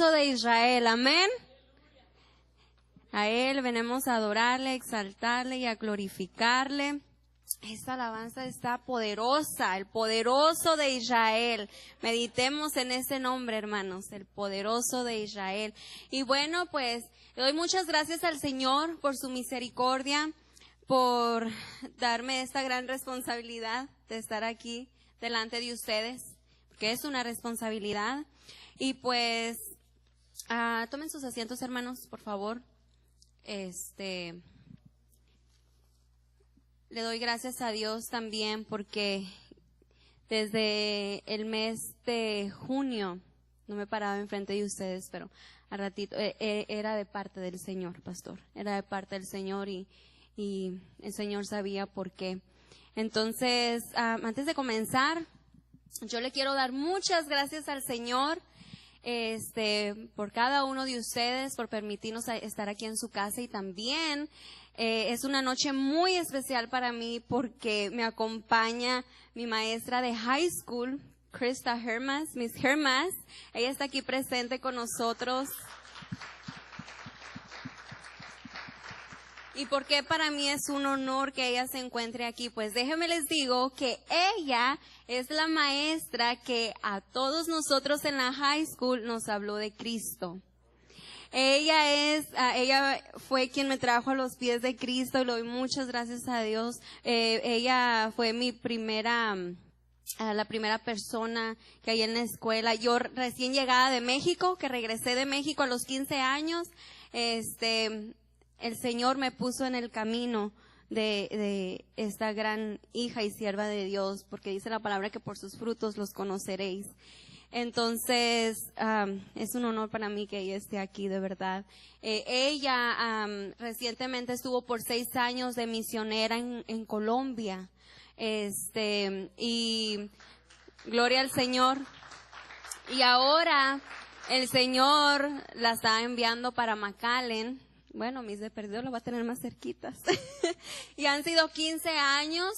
de Israel, amén. A Él venimos a adorarle, a exaltarle y a glorificarle. Esta alabanza está poderosa, el poderoso de Israel. Meditemos en ese nombre, hermanos, el poderoso de Israel. Y bueno, pues le doy muchas gracias al Señor por su misericordia, por darme esta gran responsabilidad de estar aquí delante de ustedes, porque es una responsabilidad. Y pues, tomen sus asientos, hermanos, por favor. Le doy gracias a Dios también porque desde el mes de junio, no me paraba enfrente de ustedes, pero a ratito, era de parte del Señor, pastor, era de parte del Señor y el Señor sabía por qué. Entonces, antes de comenzar, yo le quiero dar muchas gracias al Señor por cada uno de ustedes, por permitirnos estar aquí en su casa, y también es una noche muy especial para mí porque me acompaña mi maestra de high school, Krista Hermas, Miss Hermas. Ella está aquí presente con nosotros. ¿Y por qué para mí es un honor que ella se encuentre aquí? Pues déjenme les digo que ella es la maestra que a todos nosotros en la high school nos habló de Cristo. Ella fue quien me trajo a los pies de Cristo y le doy muchas gracias a Dios. Ella fue mi la primera persona que hay en la escuela. Yo recién llegada de México, que regresé de México a los 15 años, el Señor me puso en el camino de esta gran hija y sierva de Dios, porque dice la palabra que por sus frutos los conoceréis. Entonces, es un honor para mí que ella esté aquí, de verdad. Ella recientemente estuvo por 6 años de misionera en Colombia. Y gloria al Señor. Y ahora el Señor la está enviando para McAllen. Bueno, mis de perdido lo va a tener más cerquitas. Y han sido 15 años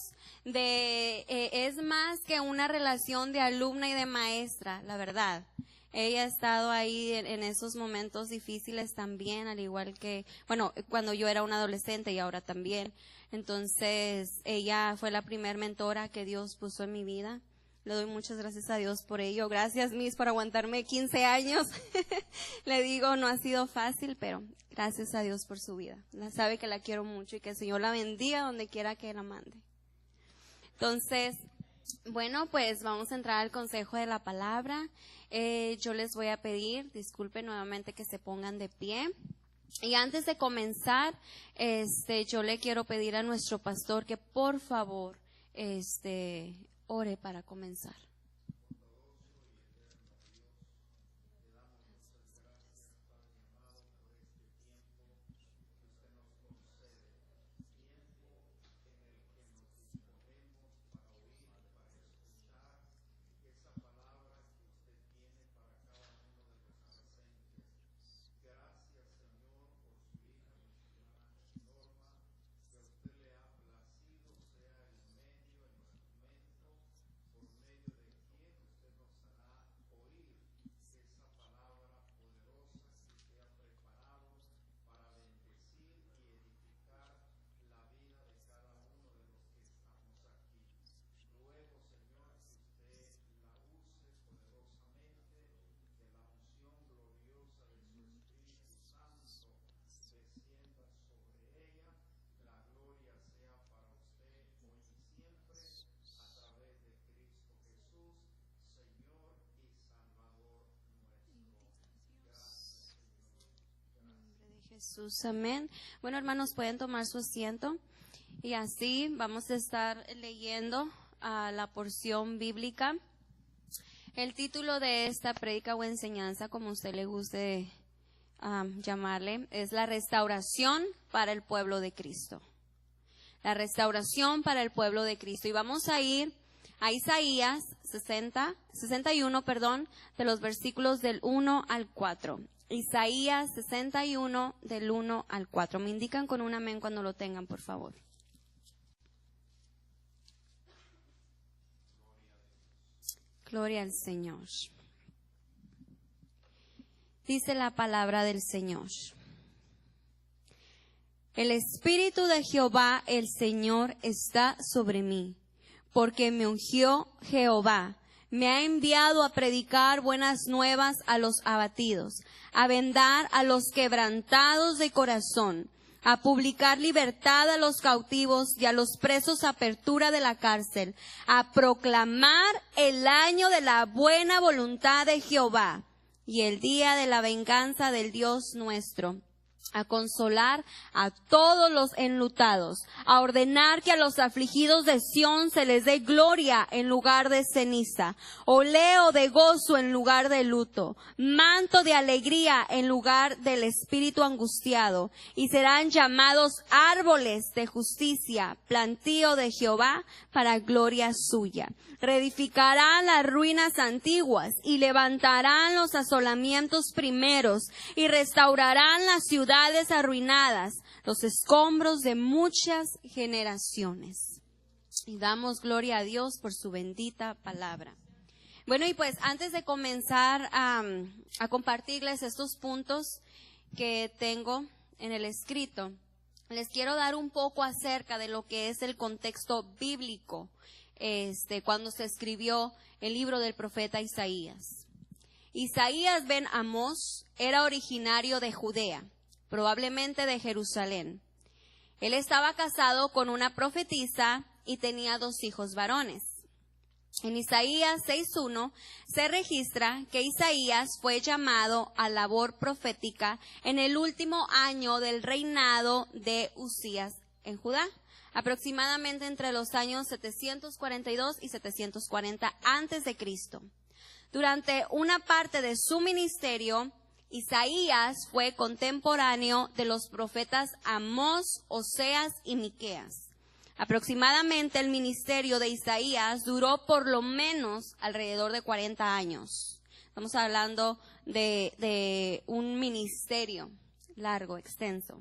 es más que una relación de alumna y de maestra, la verdad. Ella ha estado ahí en esos momentos difíciles también, al igual que, bueno, cuando yo era una adolescente y ahora también. Entonces, ella fue la primer mentora que Dios puso en mi vida. Le doy muchas gracias a Dios por ello. Gracias, Miss, por aguantarme 15 años. Le digo, no ha sido fácil, pero gracias a Dios por su vida. La sabe que la quiero mucho y que el Señor la bendiga donde quiera que la mande. Entonces, bueno, pues vamos a entrar al consejo de la palabra. Yo les voy a pedir, disculpen nuevamente, que se pongan de pie. Y antes de comenzar, yo le quiero pedir a nuestro pastor que por favor, ore para comenzar. Jesús, amén. Bueno, hermanos, pueden tomar su asiento y así vamos a estar leyendo la porción bíblica. El título de esta prédica o enseñanza, como usted le guste llamarle, es la restauración para el pueblo de Cristo. La restauración para el pueblo de Cristo. Y vamos a ir a Isaías 61, de los versículos del 1 al 4. Isaías 61 del 1 al 4. Me indican con un amén cuando lo tengan, por favor. Gloria al Señor. Dice la palabra del Señor. El Espíritu de Jehová, el Señor, está sobre mí, porque me ungió Jehová. Me ha enviado a predicar buenas nuevas a los abatidos, a vendar a los quebrantados de corazón, a publicar libertad a los cautivos y a los presos apertura de la cárcel, a proclamar el año de la buena voluntad de Jehová y el día de la venganza del Dios nuestro, a consolar a todos los enlutados, a ordenar que a los afligidos de Sión se les dé gloria en lugar de ceniza, oleo de gozo en lugar de luto, manto de alegría en lugar del espíritu angustiado, y serán llamados árboles de justicia, plantío de Jehová para gloria suya. Reedificarán las ruinas antiguas y levantarán los asolamientos primeros y restaurarán las ciudades arruinadas, los escombros de muchas generaciones. Y damos gloria a Dios por su bendita palabra. Bueno, y pues antes de comenzar a compartirles estos puntos que tengo en el escrito, les quiero dar un poco acerca de lo que es el contexto bíblico cuando se escribió el libro del profeta Isaías. Isaías ben Amós era originario de Judea, probablemente de Jerusalén. Él estaba casado con una profetisa y tenía 2 hijos varones. En Isaías 6:1 se registra que Isaías fue llamado a labor profética en el último año del reinado de Usías en Judá, aproximadamente entre los años 742 y 740 antes de Cristo. Durante una parte de su ministerio, Isaías fue contemporáneo de los profetas Amós, Oseas y Miqueas. Aproximadamente el ministerio de Isaías duró por lo menos alrededor de 40 años. Estamos hablando de un ministerio largo, extenso.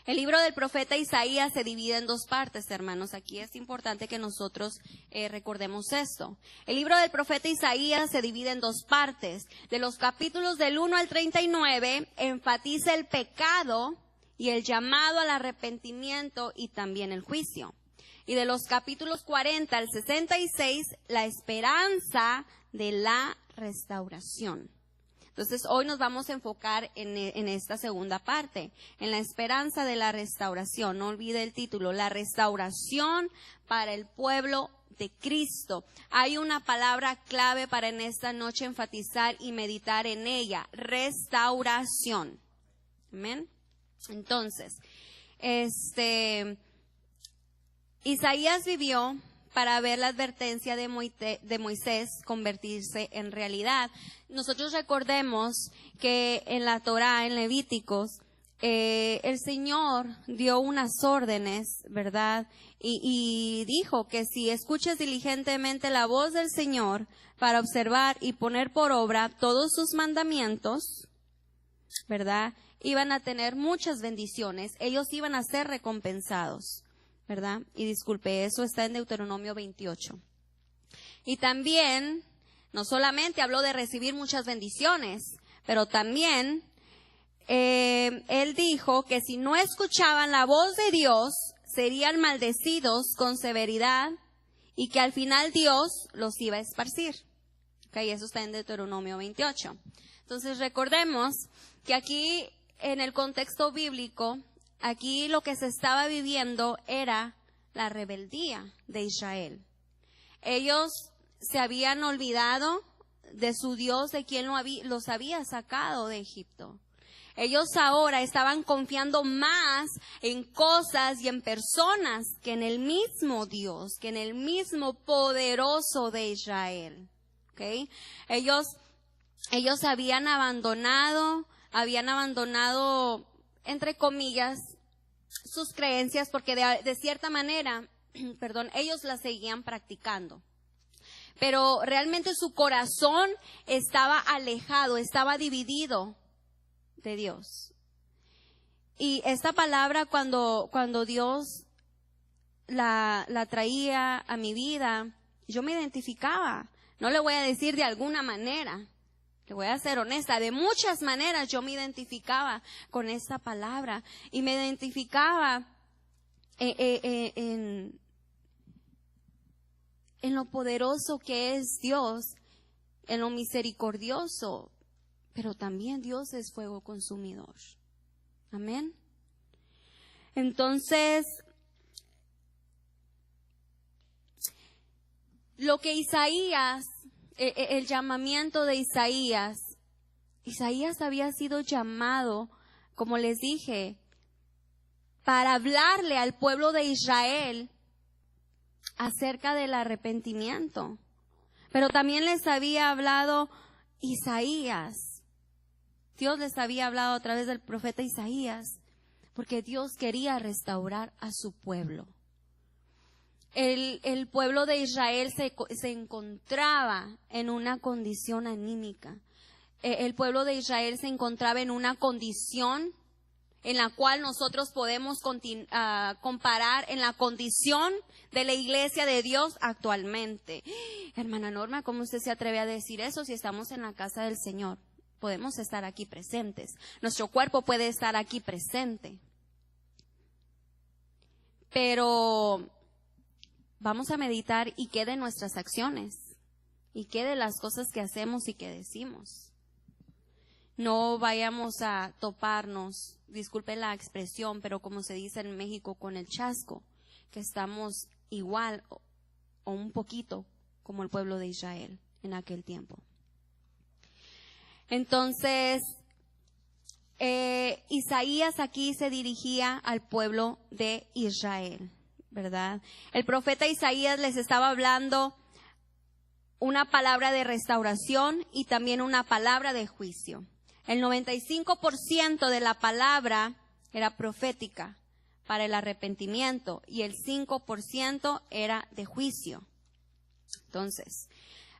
El libro del profeta Isaías se divide en 2 partes, hermanos. Aquí es importante que nosotros recordemos esto. El libro del profeta Isaías se divide en 2 partes. De los capítulos del 1 al 39, enfatiza el pecado y el llamado al arrepentimiento y también el juicio. Y de los capítulos 40 al 66, la esperanza de la restauración. Entonces, hoy nos vamos a enfocar en esta segunda parte, en la esperanza de la restauración. No olvide el título, la restauración para el pueblo de Cristo. Hay una palabra clave para en esta noche enfatizar y meditar en ella, restauración. Amén. Entonces, Isaías vivió para ver la advertencia de Moisés convertirse en realidad. Nosotros recordemos que en la Torá, en Levíticos, el Señor dio unas órdenes, ¿verdad? Y dijo que si escuchas diligentemente la voz del Señor para observar y poner por obra todos sus mandamientos, ¿verdad? Iban a tener muchas bendiciones, ellos iban a ser recompensados, ¿verdad? Y disculpe, eso está en Deuteronomio 28. Y también, no solamente habló de recibir muchas bendiciones, pero también él dijo que si no escuchaban la voz de Dios, serían maldecidos con severidad y que al final Dios los iba a esparcir. Okay, eso está en Deuteronomio 28. Entonces recordemos que aquí, en el contexto bíblico, aquí lo que se estaba viviendo era la rebeldía de Israel. Ellos se habían olvidado de su Dios, de quien los había sacado de Egipto. Ellos ahora estaban confiando más en cosas y en personas que en el mismo Dios, que en el mismo poderoso de Israel. ¿Okay? Ellos habían abandonado, entre comillas, sus creencias, porque de cierta manera, ellos las seguían practicando. Pero realmente su corazón estaba alejado, estaba dividido de Dios. Y esta palabra, cuando Dios la traía a mi vida, yo me identificaba. No le voy a decir de alguna manera, Te voy a ser honesta, de muchas maneras yo me identificaba con esta palabra y me identificaba en lo poderoso que es Dios, en lo misericordioso, pero también Dios es fuego consumidor. Amén. Entonces, lo que Isaías, el llamamiento de Isaías había sido llamado, como les dije, para hablarle al pueblo de Israel acerca del arrepentimiento. Pero también les había hablado Isaías. Dios les había hablado a través del profeta Isaías, porque Dios quería restaurar a su pueblo. El pueblo de Israel se encontraba en una condición anímica. El pueblo de Israel se encontraba en una condición en la cual nosotros podemos comparar en la condición de la iglesia de Dios actualmente. Hermana Norma, ¿cómo usted se atreve a decir eso si estamos en la casa del Señor? Podemos estar aquí presentes. Nuestro cuerpo puede estar aquí presente. Pero vamos a meditar y qué de nuestras acciones, y qué de las cosas que hacemos y que decimos. No vayamos a toparnos, disculpe la expresión, pero como se dice en México, con el chasco, que estamos igual o un poquito como el pueblo de Israel en aquel tiempo. Entonces, Isaías aquí se dirigía al pueblo de Israel, ¿verdad? El profeta Isaías les estaba hablando una palabra de restauración y también una palabra de juicio. El 95% de la palabra era profética para el arrepentimiento y el 5% era de juicio. Entonces,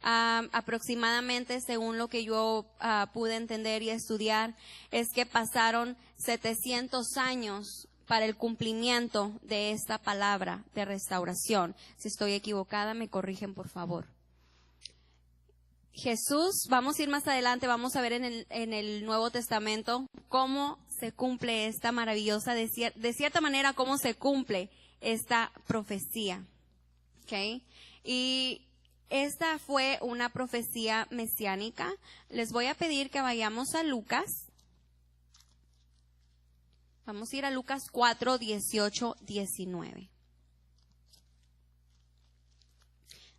aproximadamente, según lo que yo pude entender y estudiar, es que pasaron 700 años para el cumplimiento de esta palabra de restauración. Si estoy equivocada, me corrigen, por favor. Jesús, vamos a ir más adelante, vamos a ver en el Nuevo Testamento cómo se cumple esta maravillosa, de cierta manera, cómo se cumple esta profecía. ¿Okay? Y esta fue una profecía mesiánica. Les voy a pedir que vayamos a Lucas. Vamos a ir a Lucas 4, 18, 19.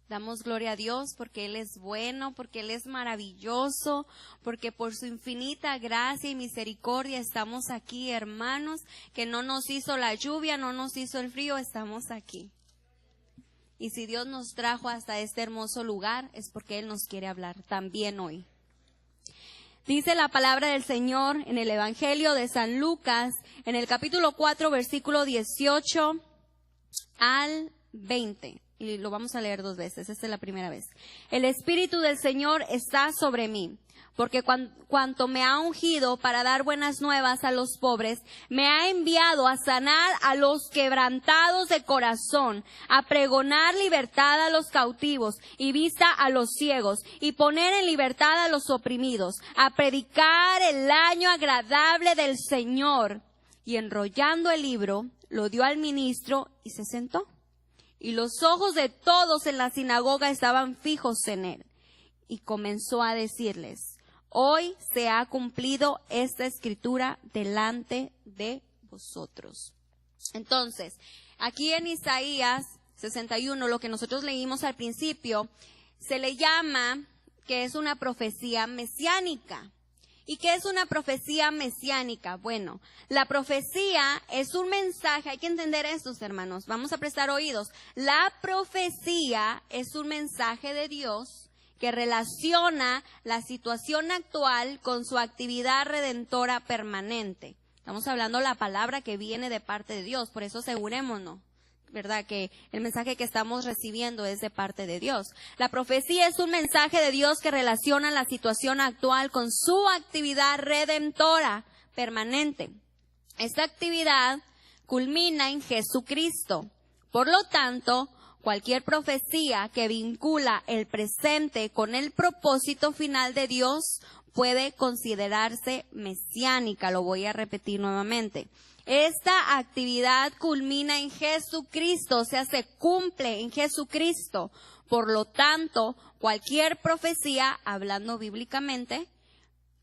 Damos gloria a Dios porque Él es bueno, porque Él es maravilloso, porque por su infinita gracia y misericordia estamos aquí, hermanos, que no nos hizo la lluvia, no nos hizo el frío, estamos aquí. Y si Dios nos trajo hasta este hermoso lugar, es porque Él nos quiere hablar también hoy. Dice la palabra del Señor en el Evangelio de San Lucas, en el capítulo 4, versículo 18 al 20. Y lo vamos a leer 2 veces, esta es la primera vez. El Espíritu del Señor está sobre mí, porque cuanto me ha ungido para dar buenas nuevas a los pobres, me ha enviado a sanar a los quebrantados de corazón, a pregonar libertad a los cautivos y vista a los ciegos, y poner en libertad a los oprimidos, a predicar el año agradable del Señor. Y enrollando el libro, lo dio al ministro y se sentó. Y los ojos de todos en la sinagoga estaban fijos en él. Y comenzó a decirles: hoy se ha cumplido esta escritura delante de vosotros. Entonces, aquí en Isaías 61, lo que nosotros leímos al principio, se le llama que es una profecía mesiánica. ¿Y qué es una profecía mesiánica? Bueno, la profecía es un mensaje, hay que entender esto, hermanos, vamos a prestar oídos. La profecía es un mensaje de Dios que relaciona la situación actual con su actividad redentora permanente. Estamos hablando de la palabra que viene de parte de Dios, por eso asegurémonos, ¿verdad?, que el mensaje que estamos recibiendo es de parte de Dios. La profecía es un mensaje de Dios que relaciona la situación actual con su actividad redentora permanente. Esta actividad culmina en Jesucristo. Por lo tanto, Cualquier profecía que vincula el presente con el propósito final de Dios puede considerarse mesiánica. Lo voy a repetir nuevamente. Esta actividad culmina en Jesucristo, o sea, se cumple en Jesucristo. Por lo tanto, cualquier profecía, hablando bíblicamente,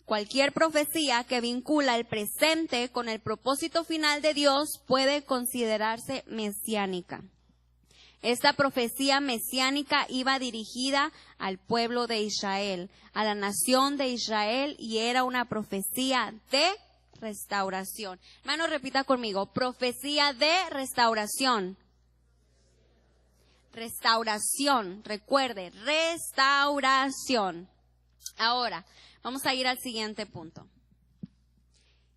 cualquier profecía que vincula el presente con el propósito final de Dios puede considerarse mesiánica. Esta profecía mesiánica iba dirigida al pueblo de Israel, a la nación de Israel, y era una profecía de restauración. Hermano, repita conmigo, profecía de restauración. Restauración, recuerde, restauración. Ahora, vamos a ir al siguiente punto.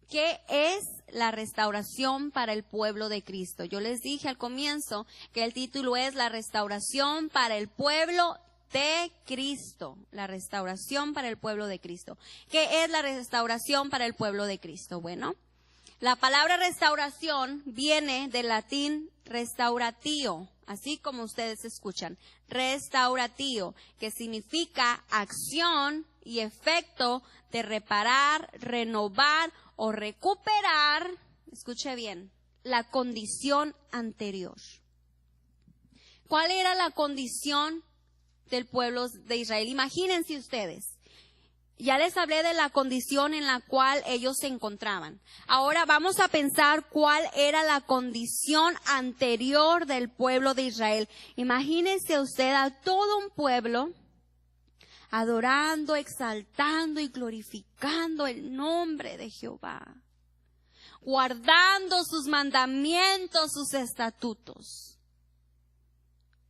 ¿Qué es la restauración para el pueblo de Cristo? Yo les dije al comienzo que el título es la restauración para el pueblo de Cristo. La restauración para el pueblo de Cristo. ¿Qué es la restauración para el pueblo de Cristo? Bueno, la palabra restauración viene del latín restauratio, así como ustedes escuchan, restauratio, que significa acción y efecto de reparar, renovar o recuperar, escuche bien, la condición anterior. ¿Cuál era la condición del pueblo de Israel? Imagínense ustedes. Ya les hablé de la condición en la cual ellos se encontraban. Ahora vamos a pensar cuál era la condición anterior del pueblo de Israel. Imagínense usted a todo un pueblo adorando, exaltando y glorificando el nombre de Jehová, guardando sus mandamientos, sus estatutos.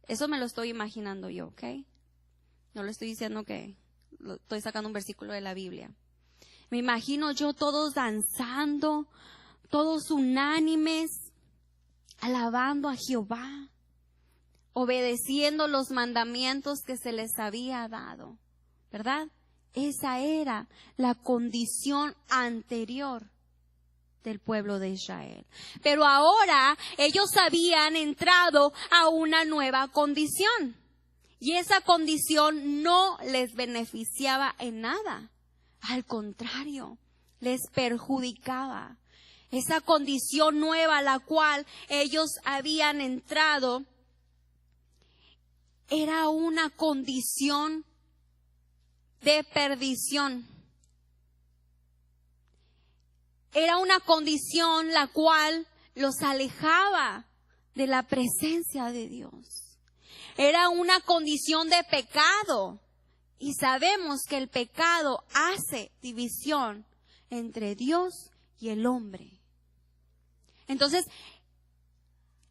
Eso me lo estoy imaginando yo, ¿ok? No le estoy diciendo que estoy sacando un versículo de la Biblia. Me imagino yo todos danzando, todos unánimes, alabando a Jehová, obedeciendo los mandamientos que se les había dado, ¿verdad? Esa era la condición anterior del pueblo de Israel. Pero ahora ellos habían entrado a una nueva condición. Y esa condición no les beneficiaba en nada. Al contrario, les perjudicaba. Esa condición nueva a la cual ellos habían entrado era una condición de perdición. Era una condición la cual los alejaba de la presencia de Dios. Era una condición de pecado. Y sabemos que el pecado hace división entre Dios y el hombre. Entonces,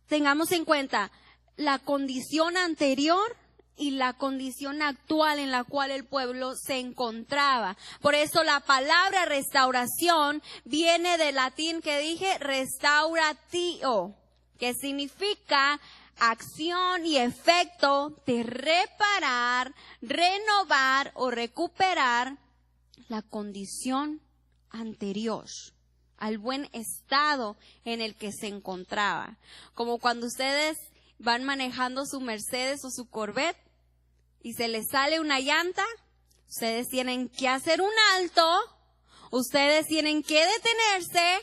tengamos en cuenta la condición anterior y la condición actual en la cual el pueblo se encontraba. Por eso la palabra restauración viene del latín que dije restauratio, que significa acción y efecto de reparar, renovar o recuperar la condición anterior al buen estado en el que se encontraba. Como cuando ustedes van manejando su Mercedes o su Corvette y se les sale una llanta, ustedes tienen que hacer un alto, ustedes tienen que detenerse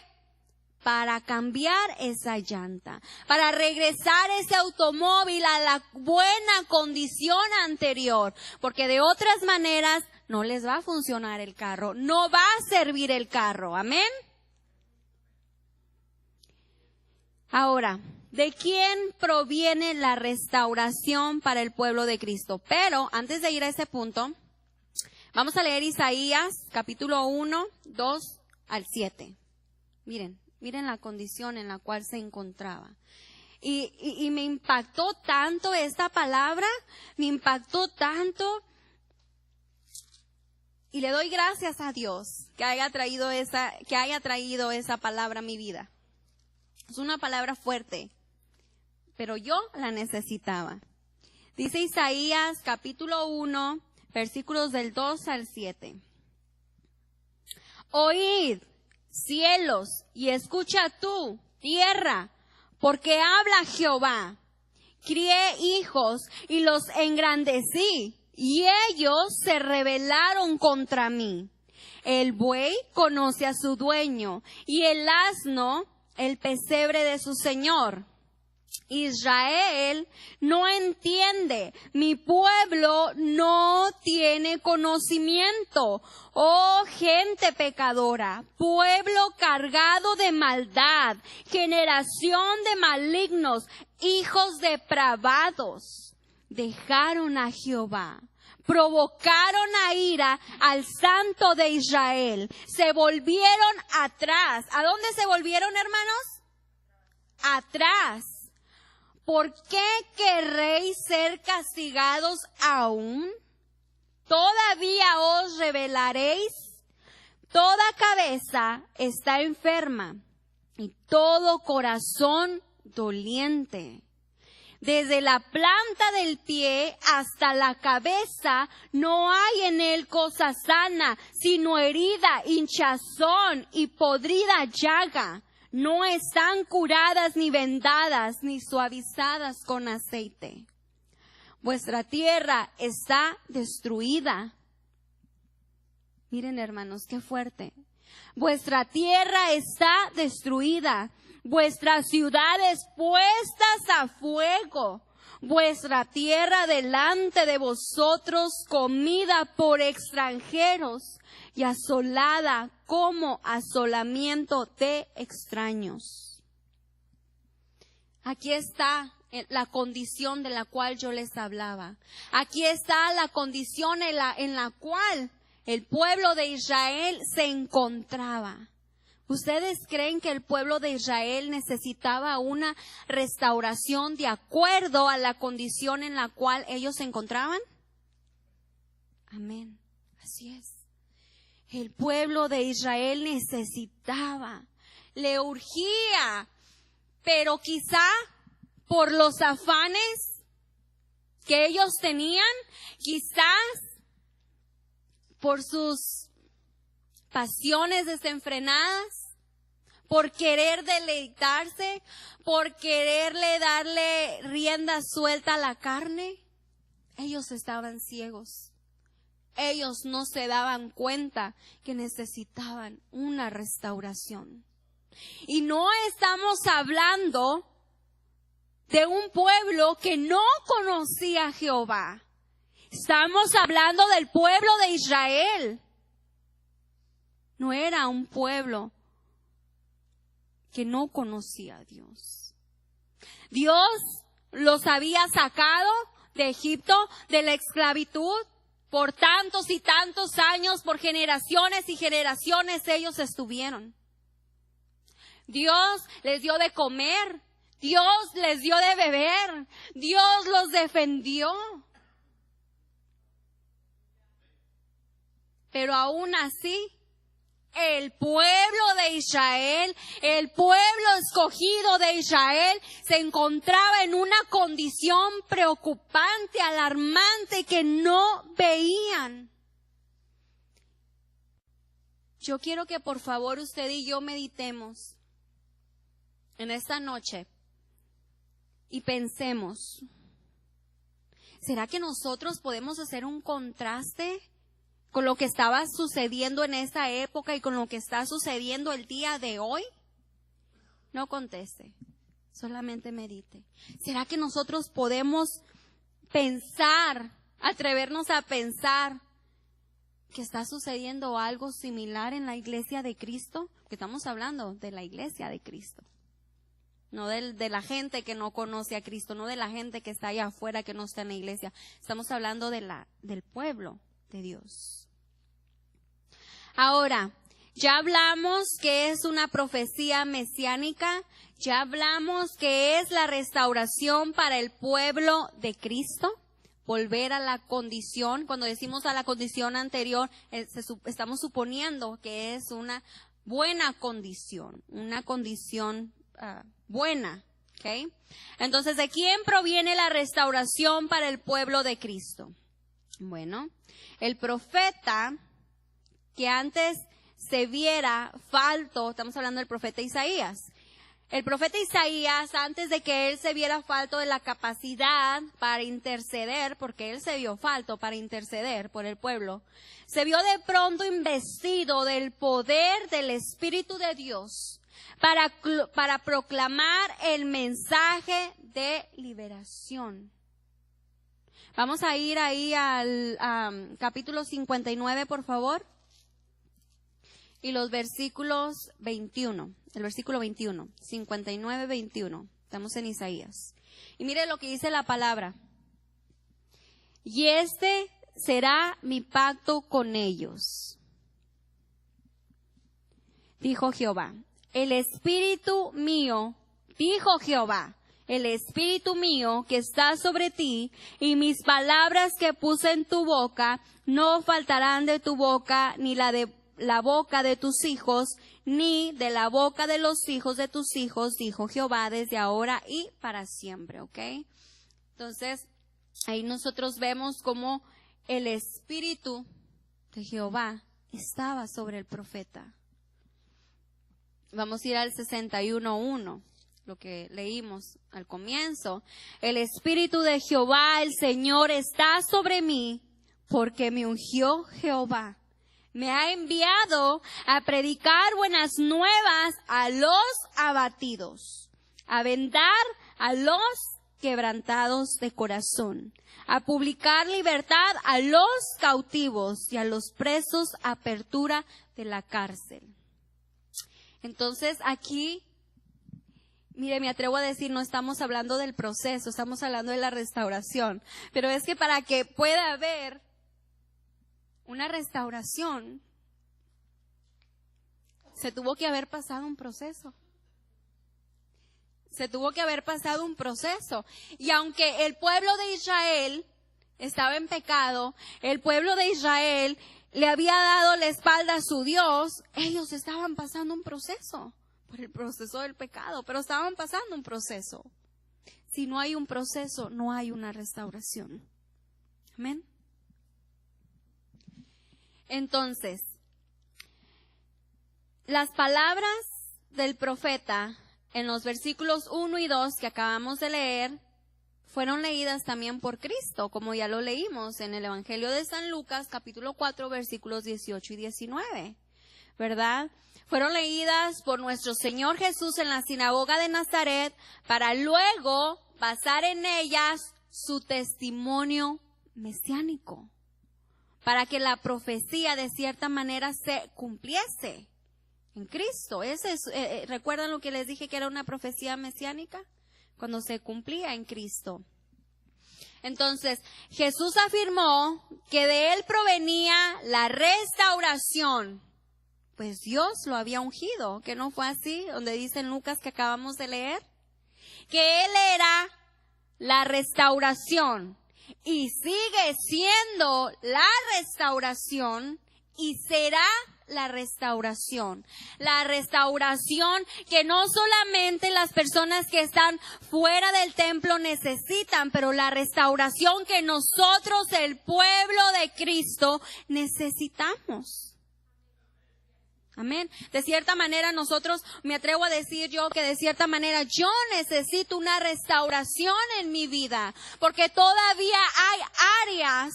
para cambiar esa llanta, para regresar ese automóvil a la buena condición anterior, porque de otras maneras no les va a funcionar el carro, no va a servir el carro, amén. Ahora, ¿de quién proviene la restauración para el pueblo de Cristo? Pero antes de ir a ese punto, vamos a leer Isaías capítulo 1, 2 al 7. Miren la condición en la cual se encontraba. Y me impactó tanto esta palabra, me impactó tanto. Y le doy gracias a Dios que haya traído esa palabra a mi vida. Es una palabra fuerte, pero yo la necesitaba. Dice Isaías capítulo 1, versículos del 2 al 7. Oíd, cielos, y escucha tú, tierra, porque habla Jehová. crié hijos y los engrandecí, y ellos se rebelaron contra mí. El buey conoce a su dueño, y el asno el pesebre de su señor. Israel no entiende, mi pueblo no tiene conocimiento. Oh gente pecadora, pueblo cargado de maldad, generación de malignos, hijos depravados, dejaron a Jehová, provocaron a ira al Santo de Israel, se volvieron atrás. ¿A dónde se volvieron, hermanos? Atrás. ¿Por qué querréis ser castigados aún? ¿Todavía os rebelaréis? Toda cabeza está enferma y todo corazón doliente. Desde la planta del pie hasta la cabeza no hay en él cosa sana, sino herida, hinchazón y podrida llaga. No están curadas ni vendadas ni suavizadas con aceite. Vuestra tierra está destruida. Miren, hermanos, qué fuerte. Vuestra tierra está destruida. Vuestras ciudades puestas a fuego. Vuestra tierra delante de vosotros comida por extranjeros y asolada como asolamiento de extraños. Aquí está la condición de la cual yo les hablaba. Aquí está la condición en la cual el pueblo de Israel se encontraba. ¿Ustedes creen que el pueblo de Israel necesitaba una restauración de acuerdo a la condición en la cual ellos se encontraban? Amén. Así es. El pueblo de Israel necesitaba, le urgía, pero quizá por los afanes que ellos tenían, quizás por sus pasiones desenfrenadas, por querer deleitarse, por quererle darle rienda suelta a la carne, ellos estaban ciegos. Ellos no se daban cuenta que necesitaban una restauración. Y no estamos hablando de un pueblo que no conocía a Jehová. Estamos hablando del pueblo de Israel. No era un pueblo que no conocía a Dios. Dios los había sacado de Egipto, de la esclavitud. Por tantos y tantos años, por generaciones y generaciones ellos estuvieron. Dios les dio de comer, Dios les dio de beber, Dios los defendió. Pero aún así, el pueblo de Israel, el pueblo escogido de Israel, se encontraba en una condición preocupante, alarmante, que no veían. Yo quiero que por favor usted y yo meditemos en esta noche y pensemos, ¿será que nosotros podemos hacer un contraste con lo que estaba sucediendo en esa época y con lo que está sucediendo el día de hoy? No conteste, solamente medite. ¿Será que nosotros podemos pensar, atrevernos a pensar que está sucediendo algo similar en la iglesia de Cristo? Porque estamos hablando de la iglesia de Cristo, no de la gente que no conoce a Cristo, no de la gente que está allá afuera que no está en la iglesia. Estamos hablando del pueblo de Dios. Ahora, ya hablamos que es una profecía mesiánica, ya hablamos que es la restauración para el pueblo de Cristo, volver a la condición. Cuando decimos a la condición anterior, estamos suponiendo que es una buena condición, una condición buena, ¿ok? Entonces, ¿de quién proviene la restauración para el pueblo de Cristo? Bueno, el profeta que antes se viera falto, estamos hablando del profeta Isaías, El profeta Isaías, antes de que él se viera falto de la capacidad para interceder, porque él se vio falto para interceder por el pueblo, se vio de pronto investido del poder del Espíritu de Dios para proclamar el mensaje de liberación. Vamos a ir ahí al capítulo 59, por favor. Y los versículos 21, el versículo 21, 59, 21. Estamos en Isaías. Y mire lo que dice la palabra. Y este será mi pacto con ellos, dijo Jehová. El espíritu mío, dijo Jehová, el espíritu mío que está sobre ti y mis palabras que puse en tu boca no faltarán de tu boca, ni la boca de tus hijos, ni de la boca de los hijos de tus hijos, dijo Jehová, desde ahora y para siempre, ¿ok? Entonces, ahí nosotros vemos cómo el Espíritu de Jehová estaba sobre el profeta. Vamos a ir al 61:1, lo que leímos al comienzo. El Espíritu de Jehová, el Señor, está sobre mí, porque me ungió Jehová. Me ha enviado a predicar buenas nuevas a los abatidos, a vendar a los quebrantados de corazón, a publicar libertad a los cautivos y a los presos apertura de la cárcel. Entonces aquí, mire, me atrevo a decir, no estamos hablando del proceso, estamos hablando de la restauración. Pero es que para que pueda haber una restauración, se tuvo que haber pasado un proceso. Se tuvo que haber pasado un proceso. Y aunque el pueblo de Israel estaba en pecado, el pueblo de Israel le había dado la espalda a su Dios, ellos estaban pasando un proceso, por el proceso del pecado, pero estaban pasando un proceso. Si no hay un proceso, no hay una restauración. Amén. Entonces, las palabras del profeta en los versículos 1 y 2 que acabamos de leer, fueron leídas también por Cristo, como ya lo leímos en el Evangelio de San Lucas, capítulo 4, versículos 18 y 19, ¿verdad? Fueron leídas por nuestro Señor Jesús en la sinagoga de Nazaret, para luego basar en ellas su testimonio mesiánico, para que la profecía de cierta manera se cumpliese en Cristo. ¿Recuerdan lo que les dije que era una profecía mesiánica? Cuando se cumplía en Cristo. Entonces, Jesús afirmó que de él provenía la restauración, pues Dios lo había ungido, que no fue así, donde dice en Lucas que acabamos de leer, que él era la restauración y sigue siendo la restauración y será la restauración que no solamente las personas que están fuera del templo necesitan, pero la restauración que nosotros, el pueblo de Cristo, necesitamos. Amén. De cierta manera nosotros, me atrevo a decir yo que de cierta manera yo necesito una restauración en mi vida, porque todavía hay áreas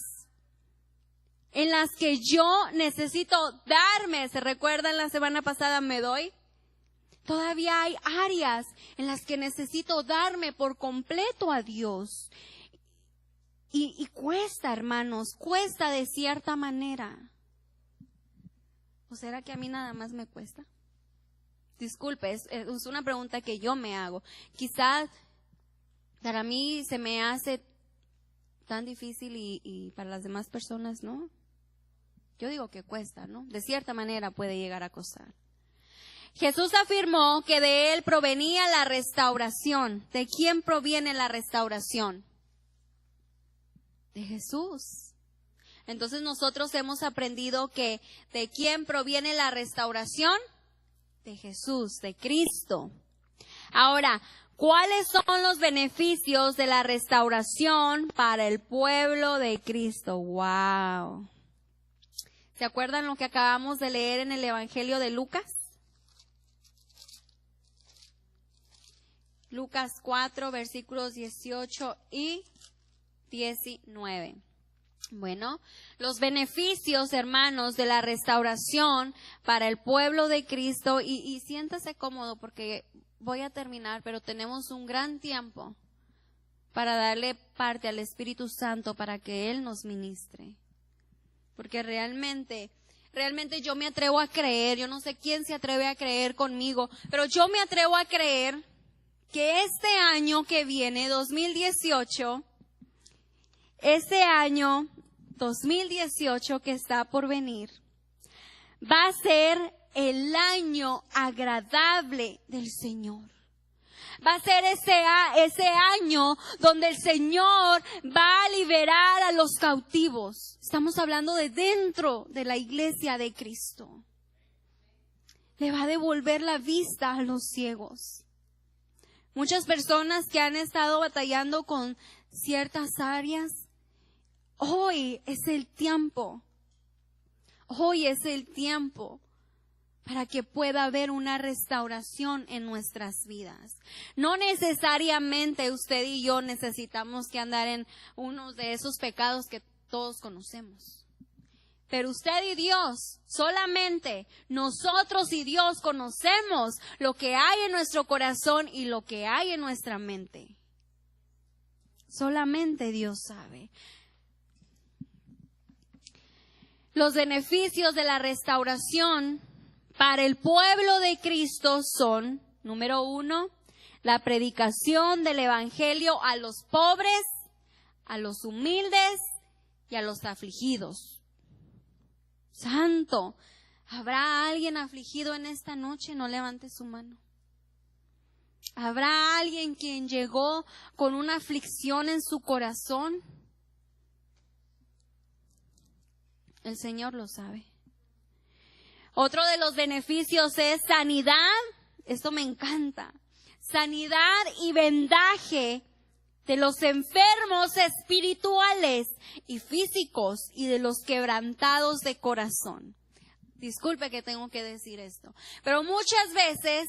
en las que yo necesito darme. ¿Se recuerdan la semana pasada me doy? Todavía hay áreas en las que necesito darme por completo a Dios. Y cuesta, hermanos, cuesta de cierta manera. ¿O será que a mí nada más me cuesta? Disculpe, es una pregunta que yo me hago. Quizás para mí se me hace tan difícil y para las demás personas no. Yo digo que cuesta, ¿no? De cierta manera puede llegar a costar. Jesús afirmó que de él provenía la restauración. ¿De quién proviene la restauración? De Jesús. Entonces nosotros hemos aprendido que ¿de quién proviene la restauración? De Jesús, de Cristo. Ahora, ¿cuáles son los beneficios de la restauración para el pueblo de Cristo? ¡Wow! ¿Se acuerdan lo que acabamos de leer en el Evangelio de Lucas? Lucas 4, versículos 18 y 19. Bueno, los beneficios, hermanos, de la restauración para el pueblo de Cristo, y siéntase cómodo porque voy a terminar, pero tenemos un gran tiempo para darle parte al Espíritu Santo para que Él nos ministre. Porque realmente yo me atrevo a creer, yo no sé quién se atreve a creer conmigo, pero yo me atrevo a creer que este año que viene, 2018, este año 2018 que está por venir, va a ser el año agradable del Señor. Va a ser ese año donde el Señor va a liberar a los cautivos. Estamos hablando de dentro de la iglesia de Cristo. Le va a devolver la vista a los ciegos. Muchas personas que han estado batallando con ciertas áreas, hoy es el tiempo. Hoy es el tiempo para que pueda haber una restauración en nuestras vidas. No necesariamente usted y yo necesitamos que andar en uno de esos pecados que todos conocemos. Pero usted y Dios, solamente nosotros y Dios conocemos lo que hay en nuestro corazón y lo que hay en nuestra mente. Solamente Dios sabe. Los beneficios de la restauración para el pueblo de Cristo son, número 1, la predicación del evangelio a los pobres, a los humildes y a los afligidos. Santo, ¿habrá alguien afligido en esta noche? No levante su mano. ¿Habrá alguien quien llegó con una aflicción en su corazón? El Señor lo sabe. Otro de los beneficios es sanidad. Esto me encanta. Sanidad y vendaje de los enfermos espirituales y físicos y de los quebrantados de corazón. Disculpe que tengo que decir esto, pero muchas veces,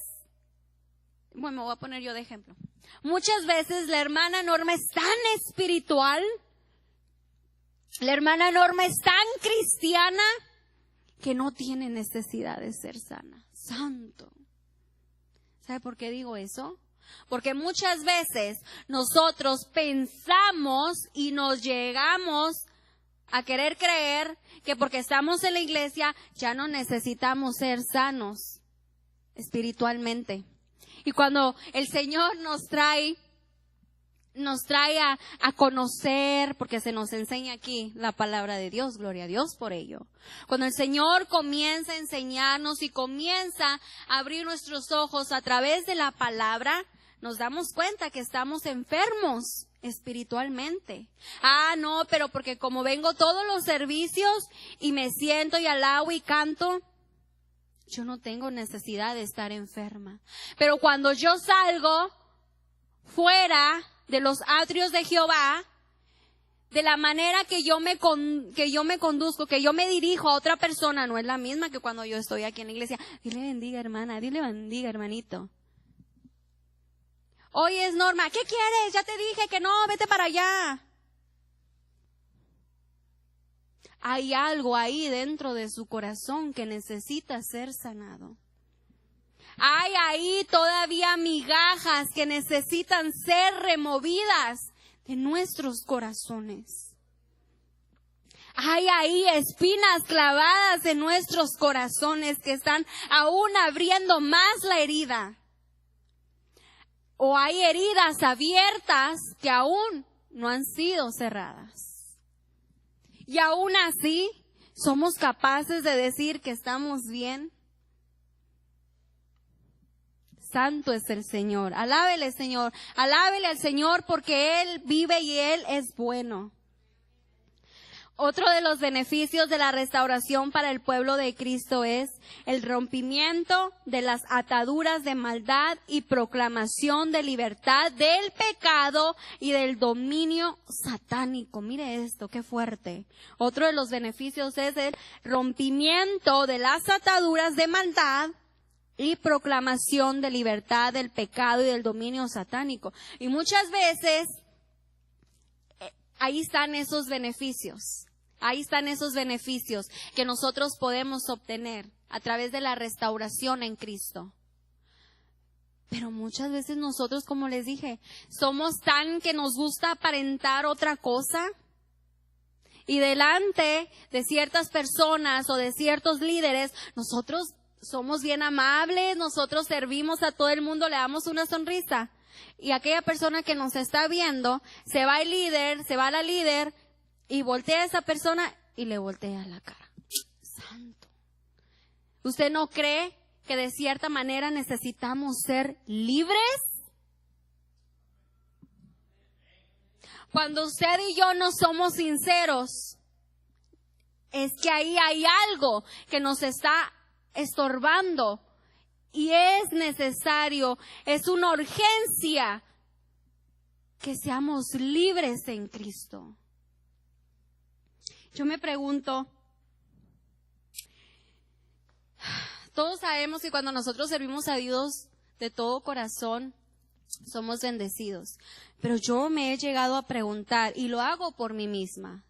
bueno, me voy a poner yo de ejemplo. Muchas veces la hermana Norma es tan espiritual, la hermana Norma es tan cristiana, que no tiene necesidad de ser sana. Santo. ¿Sabe por qué digo eso? Porque muchas veces nosotros pensamos y nos llegamos a querer creer que porque estamos en la iglesia ya no necesitamos ser sanos espiritualmente. Y cuando el Señor nos trae a conocer, porque se nos enseña aquí la palabra de Dios, gloria a Dios por ello. Cuando el Señor comienza a enseñarnos y comienza a abrir nuestros ojos a través de la palabra, nos damos cuenta que estamos enfermos espiritualmente. No, pero porque como vengo todos los servicios y me siento y alabo y canto, yo no tengo necesidad de estar enferma. Pero cuando yo salgo fuera de los atrios de Jehová, de la manera que yo me conduzco, que yo me dirijo a otra persona, no es la misma que cuando yo estoy aquí en la iglesia. Dile bendiga, hermana, dile bendiga, hermanito. Oye, es Norma, ¿qué quieres? Ya te dije que no, vete para allá. Hay algo ahí dentro de su corazón que necesita ser sanado. Hay ahí todavía migajas que necesitan ser removidas de nuestros corazones. Hay ahí espinas clavadas en nuestros corazones que están aún abriendo más la herida. O hay heridas abiertas que aún no han sido cerradas. Y aún así, ¿somos capaces de decir que estamos bien? Santo es el Señor. Alábele, Señor. Alábele al Señor porque Él vive y Él es bueno. Otro de los beneficios de la restauración para el pueblo de Cristo es el rompimiento de las ataduras de maldad y proclamación de libertad del pecado y del dominio satánico. Mire esto, qué fuerte. Otro de los beneficios es el rompimiento de las ataduras de maldad y proclamación de libertad del pecado y del dominio satánico. Y muchas veces ahí están esos beneficios. Ahí están esos beneficios que nosotros podemos obtener a través de la restauración en Cristo. Pero muchas veces nosotros, como les dije, somos tan que nos gusta aparentar otra cosa. Y delante de ciertas personas o de ciertos líderes, nosotros somos bien amables, nosotros servimos a todo el mundo, le damos una sonrisa. Y aquella persona que nos está viendo, se va el líder, se va la líder y voltea a esa persona y le voltea la cara. Santo. ¿Usted no cree que de cierta manera necesitamos ser libres? Cuando usted y yo no somos sinceros, es que ahí hay algo que nos está estorbando y es necesario, es una urgencia que seamos libres en Cristo. Yo me pregunto, todos sabemos que cuando nosotros servimos a Dios de todo corazón, somos bendecidos. Pero yo me he llegado a preguntar, y lo hago por mí misma.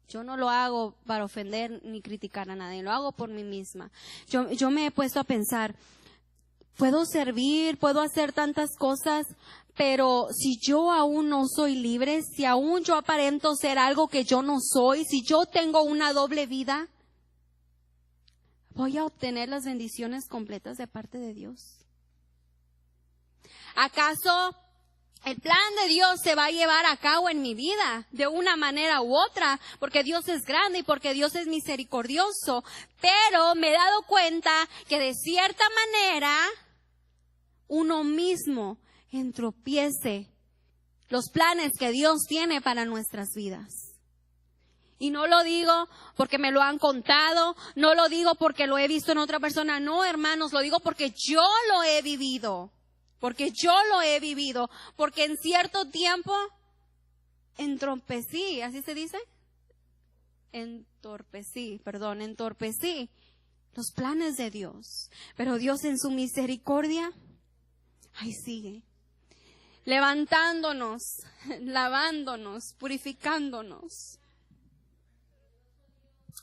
Yo no lo hago para ofender ni criticar a nadie, lo hago por mí misma. Yo me he puesto a pensar, puedo servir, puedo hacer tantas cosas, pero si yo aún no soy libre, si aún yo aparento ser algo que yo no soy, si yo tengo una doble vida, ¿voy a obtener las bendiciones completas de parte de Dios? ¿Acaso el plan de Dios se va a llevar a cabo en mi vida de una manera u otra? Porque Dios es grande y porque Dios es misericordioso. Pero me he dado cuenta que de cierta manera uno mismo entropiece los planes que Dios tiene para nuestras vidas. Y no lo digo porque me lo han contado, no lo digo porque lo he visto en otra persona, no, hermanos, lo digo porque yo lo he vivido. Porque yo lo he vivido, porque en cierto tiempo entorpecí, ¿así se dice? Entorpecí los planes de Dios. Pero Dios en su misericordia, ahí sigue, levantándonos, lavándonos, purificándonos.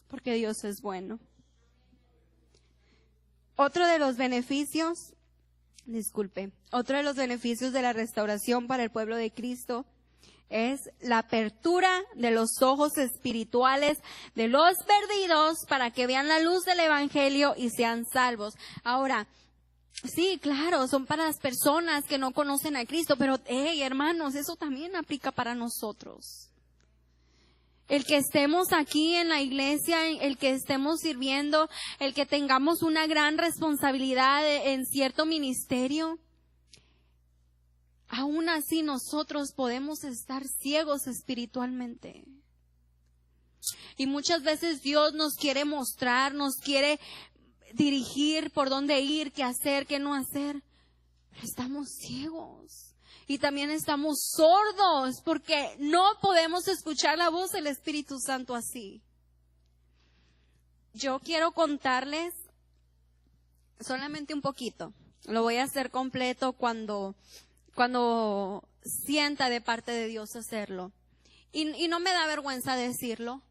Porque Dios es bueno. Otro de los beneficios de la restauración para el pueblo de Cristo es la apertura de los ojos espirituales de los perdidos para que vean la luz del evangelio y sean salvos. Ahora, sí, claro, son para las personas que no conocen a Cristo, pero hermanos, eso también aplica para nosotros. El que estemos aquí en la iglesia, el que estemos sirviendo, el que tengamos una gran responsabilidad en cierto ministerio, aún así nosotros podemos estar ciegos espiritualmente. Y muchas veces Dios nos quiere mostrar, nos quiere dirigir por dónde ir, qué hacer, qué no hacer. Pero estamos ciegos. Y también estamos sordos porque no podemos escuchar la voz del Espíritu Santo así. Yo quiero contarles solamente un poquito. Lo voy a hacer completo cuando sienta de parte de Dios hacerlo. Y no me da vergüenza decirlo.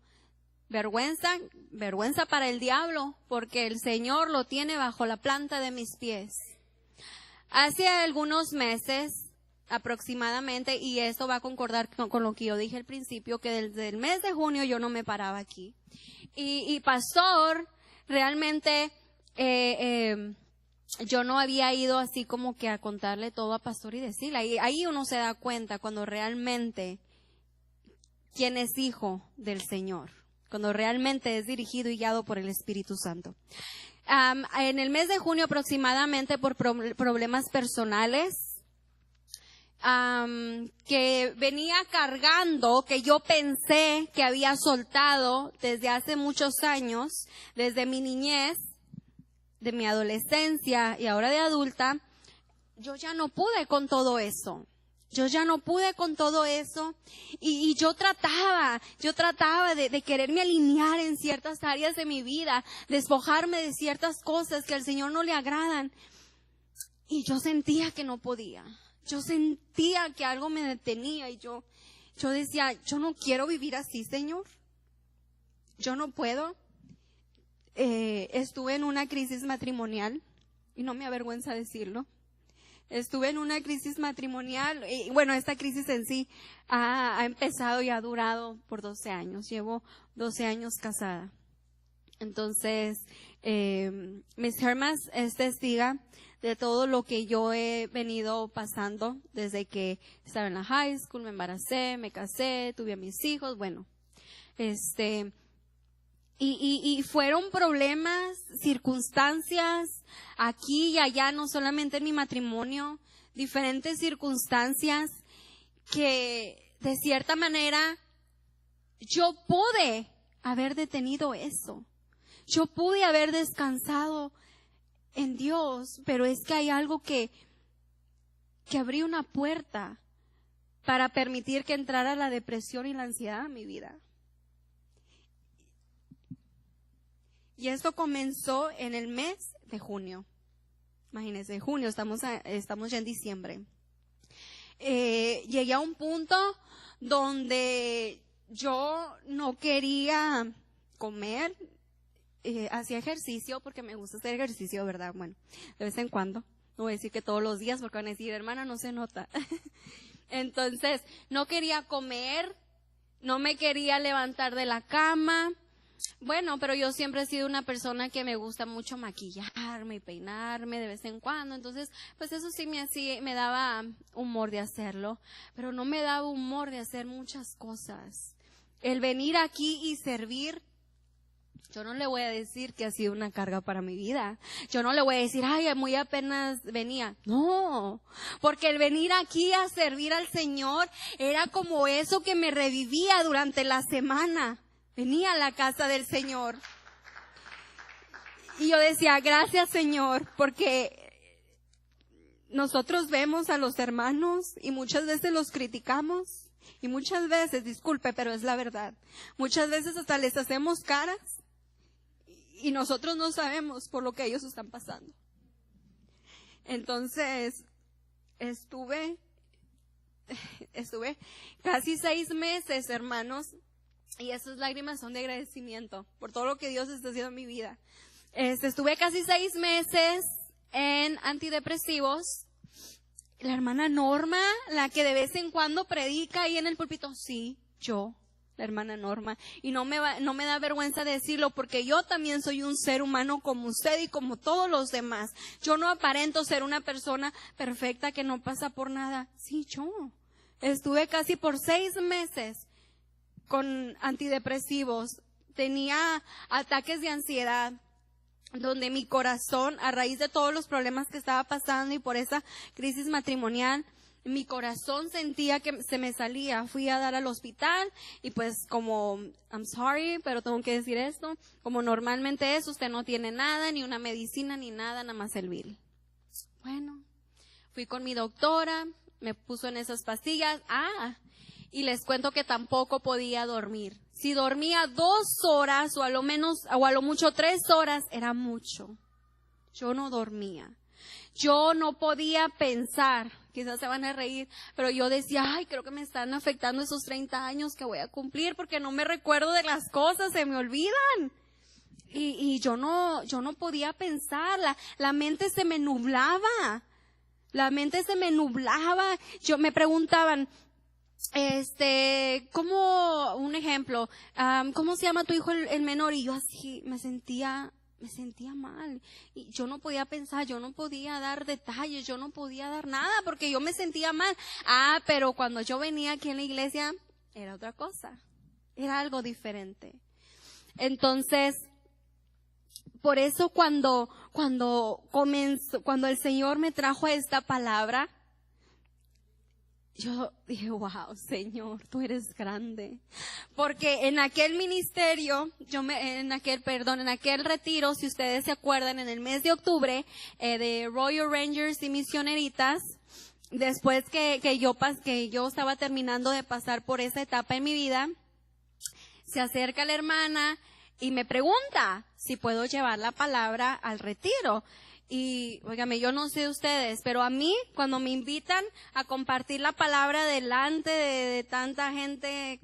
Vergüenza para el diablo, porque el Señor lo tiene bajo la planta de mis pies. Hace algunos meses aproximadamente, y esto va a concordar con lo que yo dije al principio, que desde el mes de junio yo no me paraba aquí. Y pastor, realmente yo no había ido así como que a contarle todo a pastor y decirle. Ahí uno se da cuenta cuando realmente quién es hijo del Señor, cuando realmente es dirigido y guiado por el Espíritu Santo. En el mes de junio aproximadamente, por problemas personales, que venía cargando, que yo pensé que había soltado desde hace muchos años, desde mi niñez, de mi adolescencia y ahora de adulta, yo ya no pude con todo eso. Y yo trataba de quererme alinear en ciertas áreas de mi vida, despojarme de ciertas cosas que al Señor no le agradan. Y yo sentía que no podía. Yo sentía que algo me detenía y yo decía, yo no quiero vivir así, Señor. Yo no puedo. Estuve en una crisis matrimonial y no me avergüenza decirlo. Estuve en una crisis matrimonial y bueno, esta crisis en sí ha empezado y ha durado por 12 años. Llevo 12 años casada. Entonces, Miss Hermas es testiga de todo lo que yo he venido pasando desde que estaba en la high school, me embaracé, me casé, tuve a mis hijos, bueno, y fueron problemas, circunstancias, aquí y allá, no solamente en mi matrimonio, diferentes circunstancias que de cierta manera yo pude haber detenido eso. Yo pude haber descansado en Dios, pero es que hay algo que abrió una puerta para permitir que entrara la depresión y la ansiedad a mi vida. Y esto comenzó en el mes de junio. Imagínense, junio, estamos ya en diciembre. Llegué a un punto donde yo no quería comer. Hacía ejercicio porque me gusta hacer ejercicio, ¿verdad? Bueno, de vez en cuando. No voy a decir que todos los días porque van a decir, hermana, no se nota. Entonces, no quería comer, no me quería levantar de la cama. Bueno, pero yo siempre he sido una persona que me gusta mucho maquillarme y peinarme de vez en cuando. Entonces, pues eso sí me daba humor de hacerlo, pero no me daba humor de hacer muchas cosas. El venir aquí y servir, yo no le voy a decir que ha sido una carga para mi vida. Yo no le voy a decir, ay, muy apenas venía. No, porque el venir aquí a servir al Señor era como eso que me revivía durante la semana. Venía a la casa del Señor. Y yo decía, gracias, Señor, porque nosotros vemos a los hermanos y muchas veces los criticamos. Y muchas veces, disculpe, pero es la verdad, muchas veces hasta les hacemos caras. Y nosotros no sabemos por lo que ellos están pasando. Entonces, estuve casi 6 meses, hermanos, y esas lágrimas son de agradecimiento por todo lo que Dios está haciendo en mi vida. Estuve casi 6 meses en antidepresivos. La hermana Norma, la que de vez en cuando predica ahí en el púlpito, sí, yo. La hermana Norma, y no me da vergüenza decirlo porque yo también soy un ser humano como usted y como todos los demás. Yo no aparento ser una persona perfecta que no pasa por nada. Sí, yo estuve casi por 6 meses con antidepresivos, tenía ataques de ansiedad, donde mi corazón, a raíz de todos los problemas que estaba pasando y por esa crisis matrimonial, mi corazón sentía que se me salía. Fui a dar al hospital y pues como, I'm sorry, pero tengo que decir esto, como normalmente es, usted no tiene nada, ni una medicina, ni nada, nada más el bill. Bueno, fui con mi doctora, me puso en esas pastillas, y les cuento que tampoco podía dormir. Si dormía 2 horas o a lo mucho 3 horas, era mucho. Yo no dormía. Yo no podía pensar, quizás se van a reír, pero yo decía, ay, creo que me están afectando esos 30 años que voy a cumplir porque no me recuerdo de las cosas, se me olvidan. Y yo no podía pensar, la mente se me nublaba. Yo me preguntaban, ¿cómo, un ejemplo, cómo se llama tu hijo el menor? Y yo así me sentía mal y yo no podía pensar, yo no podía dar detalles, yo no podía dar nada porque yo me sentía mal. Pero cuando yo venía aquí en la iglesia era otra cosa, era algo diferente. Entonces, por eso cuando el Señor me trajo esta palabra, yo dije, wow, Señor, tú eres grande. Porque en aquel ministerio, en aquel retiro, si ustedes se acuerdan, en el mes de octubre, de Royal Rangers y Misioneritas, después que yo estaba terminando de pasar por esa etapa en mi vida, se acerca la hermana y me pregunta si puedo llevar la palabra al retiro. Y, óigame, yo no sé ustedes, pero a mí, cuando me invitan a compartir la palabra delante de tanta gente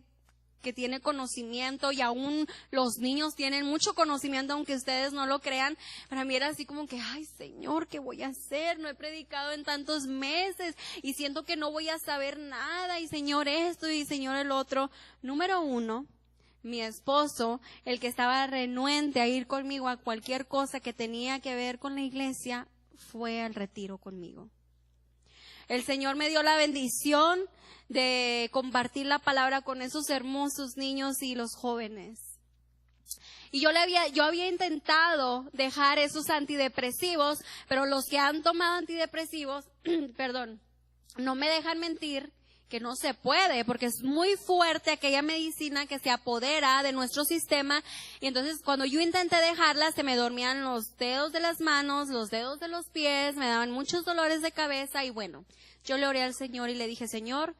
que tiene conocimiento, y aún los niños tienen mucho conocimiento, aunque ustedes no lo crean, para mí era así como que, ay Señor, ¿qué voy a hacer? No he predicado en tantos meses y siento que no voy a saber nada, y Señor esto y Señor el otro. Número uno, mi esposo, el que estaba renuente a ir conmigo a cualquier cosa que tenía que ver con la iglesia, fue al retiro conmigo. El Señor me dio la bendición de compartir la palabra con esos hermosos niños y los jóvenes. Y yo había intentado dejar esos antidepresivos, pero los que han tomado antidepresivos, perdón, no me dejan mentir, que no se puede, porque es muy fuerte aquella medicina que se apodera de nuestro sistema, y entonces cuando yo intenté dejarla, se me dormían los dedos de las manos, los dedos de los pies, me daban muchos dolores de cabeza, y bueno, yo le oré al Señor y le dije, Señor,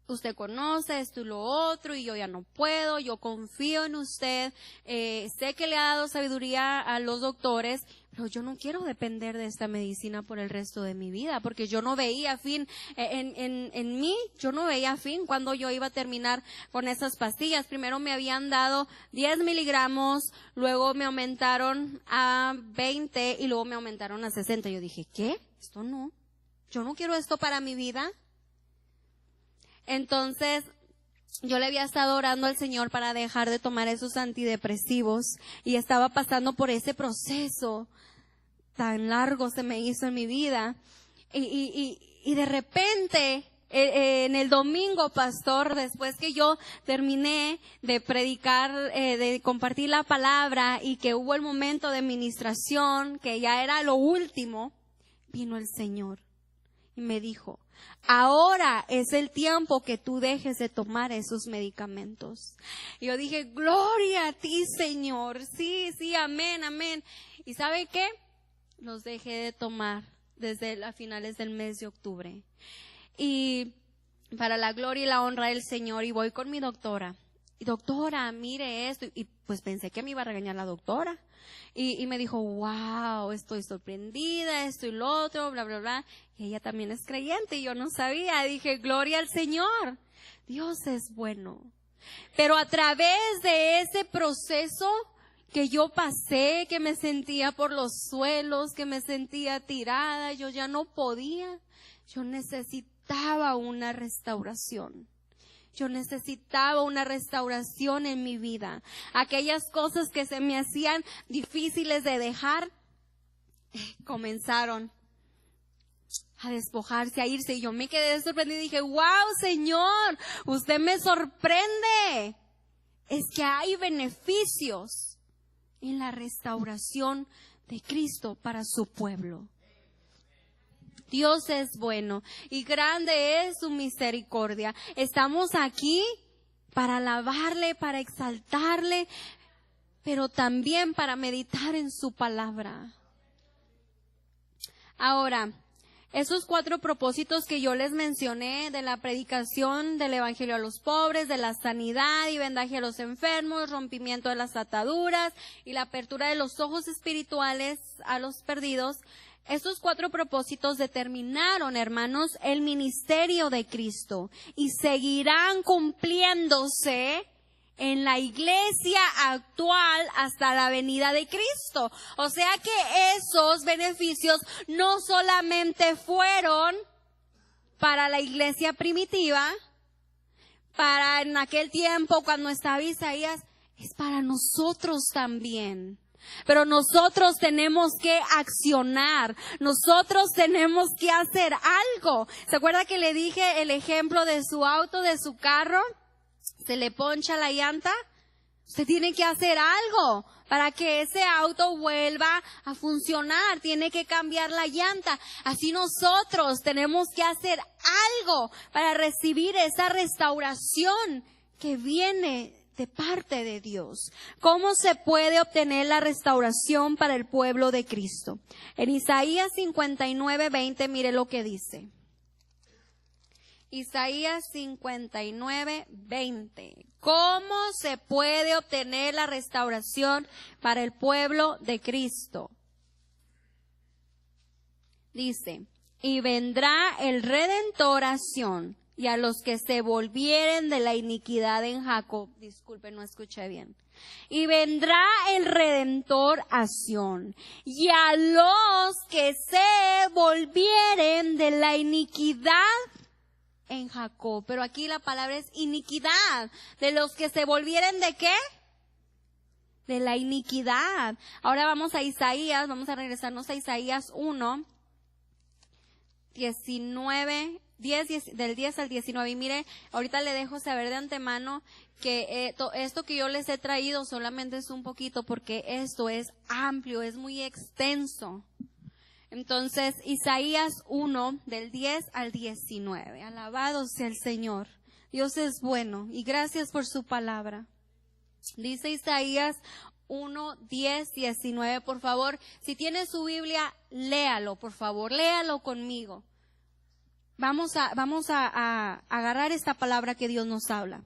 usted conoce esto y lo otro, y yo ya no puedo, yo confío en usted, sé que le ha dado sabiduría a los doctores, pero yo no quiero depender de esta medicina por el resto de mi vida, porque yo no veía fin en mí, yo no veía fin cuando yo iba a terminar con esas pastillas. Primero me habían dado 10 miligramos, luego me aumentaron a 20 y luego me aumentaron a 60. Yo dije, ¿qué? Esto no, yo no quiero esto para mi vida. Entonces, yo le había estado orando al Señor para dejar de tomar esos antidepresivos y estaba pasando por ese proceso tan largo se me hizo en mi vida. Y de repente, en el domingo, pastor, después que yo terminé de predicar, de compartir la palabra y que hubo el momento de ministración, que ya era lo último, vino el Señor y me dijo, ahora es el tiempo que tú dejes de tomar esos medicamentos. Y yo dije, gloria a ti, Señor. Sí, amén, amén. ¿Y sabe qué? Los dejé de tomar desde a finales del mes de octubre. Y para la gloria y la honra del Señor, y voy con mi doctora. Y doctora, mire esto. Y pues pensé que me iba a regañar la doctora. Y me dijo, wow, estoy sorprendida, esto y lo otro, bla, bla, bla. Y ella también es creyente y yo no sabía. Dije, gloria al Señor. Dios es bueno. Pero a través de ese proceso que yo pasé, que me sentía por los suelos, que me sentía tirada, yo ya no podía. Yo necesitaba una restauración. Yo necesitaba una restauración en mi vida. Aquellas cosas que se me hacían difíciles de dejar, comenzaron a despojarse, a irse. Y yo me quedé sorprendida y dije, wow, Señor, usted me sorprende. Es que hay beneficios en la restauración de Cristo para su pueblo. Dios es bueno y grande es su misericordia. Estamos aquí para alabarle, para exaltarle, pero también para meditar en su palabra. Ahora, esos 4 propósitos que yo les mencioné de la predicación del evangelio a los pobres, de la sanidad y vendaje a los enfermos, rompimiento de las ataduras y la apertura de los ojos espirituales a los perdidos, estos 4 propósitos determinaron, hermanos, el ministerio de Cristo y seguirán cumpliéndose en la iglesia actual hasta la venida de Cristo. O sea que esos beneficios no solamente fueron para la iglesia primitiva, para en aquel tiempo cuando estaba Isaías, es para nosotros también. Pero nosotros tenemos que accionar, nosotros tenemos que hacer algo. ¿Se acuerda que le dije el ejemplo de su auto, de su carro? Se le poncha la llanta. Usted tiene que hacer algo para que ese auto vuelva a funcionar. Tiene que cambiar la llanta. Así nosotros tenemos que hacer algo para recibir esa restauración que viene de parte de Dios. ¿Cómo se puede obtener la restauración para el pueblo de Cristo? En Isaías 59:20, mire lo que dice. Isaías 59:20. ¿Cómo se puede obtener la restauración para el pueblo de Cristo? Dice, y vendrá el Redentor a Sión, y a los que se volvieren de la iniquidad en Jacob. Disculpe, no escuché bien. Y vendrá el Redentor a Sión, y a los que se volvieren de la iniquidad en Jacob. Pero aquí la palabra es iniquidad. De los que se volvieren ¿de qué? De la iniquidad. Ahora vamos a Isaías, vamos a regresarnos a Isaías 1, 19, 10, del 10 al 19. Y mire, ahorita le dejo saber de antemano que esto que yo les he traído solamente es un poquito, porque esto es amplio, es muy extenso. Entonces, Isaías 1, del 10 al 19. Alabado sea el Señor. Dios es bueno y gracias por su palabra. Dice Isaías 1, 10, 19. Por favor, si tiene su Biblia, léalo, por favor, léalo conmigo. Vamos a agarrar esta palabra que Dios nos habla.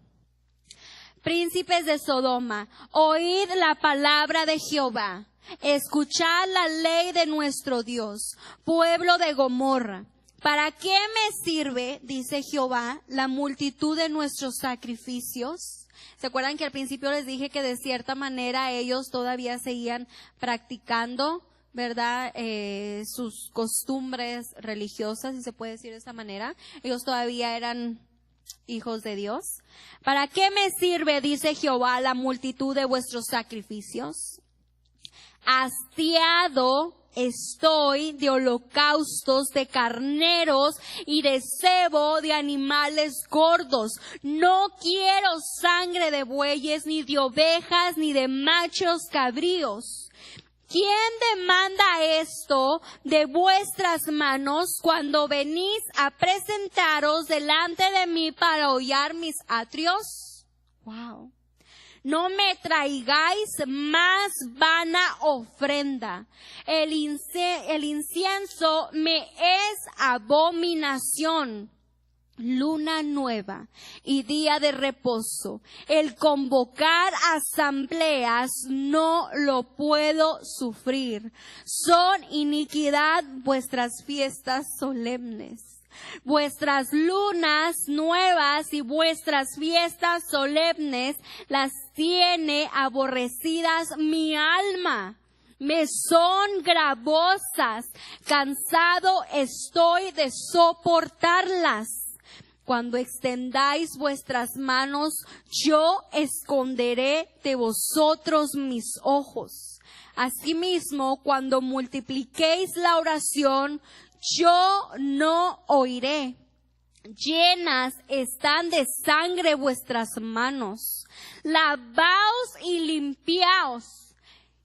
Príncipes de Sodoma, oíd la palabra de Jehová. Escuchad la ley de nuestro Dios. Pueblo de Gomorra, ¿para qué me sirve, dice Jehová, la multitud de nuestros sacrificios? ¿Se acuerdan que al principio les dije que de cierta manera ellos todavía seguían practicando, ¿verdad? Sus costumbres religiosas, si se puede decir de esta manera. Ellos todavía eran hijos de Dios. ¿Para qué me sirve, dice Jehová, la multitud de vuestros sacrificios? Hastiado estoy de holocaustos, de carneros y de cebo de animales gordos. No quiero sangre de bueyes, ni de ovejas, ni de machos cabríos. ¿Quién demanda esto de vuestras manos cuando venís a presentaros delante de mí para hollar mis atrios? Wow. No me traigáis más vana ofrenda. El incienso me es abominación. Luna nueva y día de reposo. El convocar asambleas no lo puedo sufrir. Son iniquidad vuestras fiestas solemnes. Vuestras lunas nuevas y vuestras fiestas solemnes las tiene aborrecidas mi alma. Me son gravosas. Cansado estoy de soportarlas. Cuando extendáis vuestras manos, yo esconderé de vosotros mis ojos. Asimismo, cuando multipliquéis la oración, yo no oiré. Llenas están de sangre vuestras manos. Lavaos y limpiaos.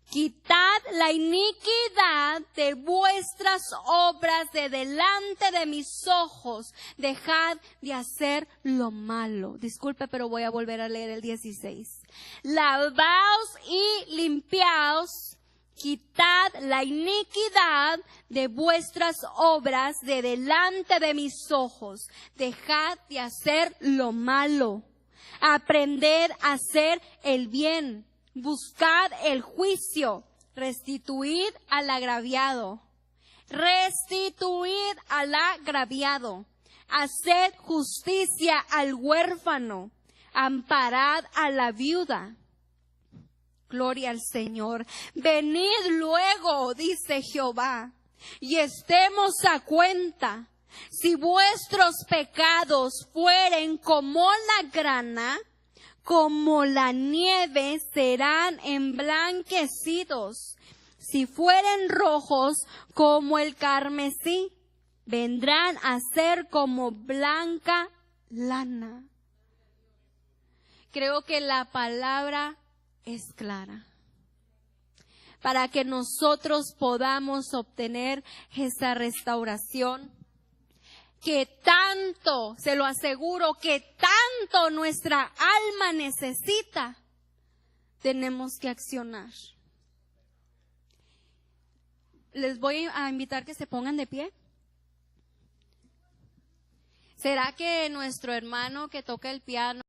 Quitad la iniquidad de vuestras obras de delante de mis ojos. Dejad de hacer lo malo. Disculpe, pero voy a volver a leer el 16. Lavaos y limpiaos. Quitad la iniquidad de vuestras obras de delante de mis ojos. Dejad de hacer lo malo. Aprended a hacer el bien. Buscad el juicio, restituid al agraviado, haced justicia al huérfano, amparad a la viuda. Gloria al Señor. Venid luego, dice Jehová, y estemos a cuenta. Si vuestros pecados fueren como la grana, como la nieve serán emblanquecidos. Si fueren rojos como el carmesí, vendrán a ser como blanca lana. Creo que la palabra es clara para que nosotros podamos obtener esa restauración que tanto, se lo aseguro, que tanto nuestra alma necesita. Tenemos que accionar. Les voy a invitar que se pongan de pie. ¿Será que nuestro hermano que toca el piano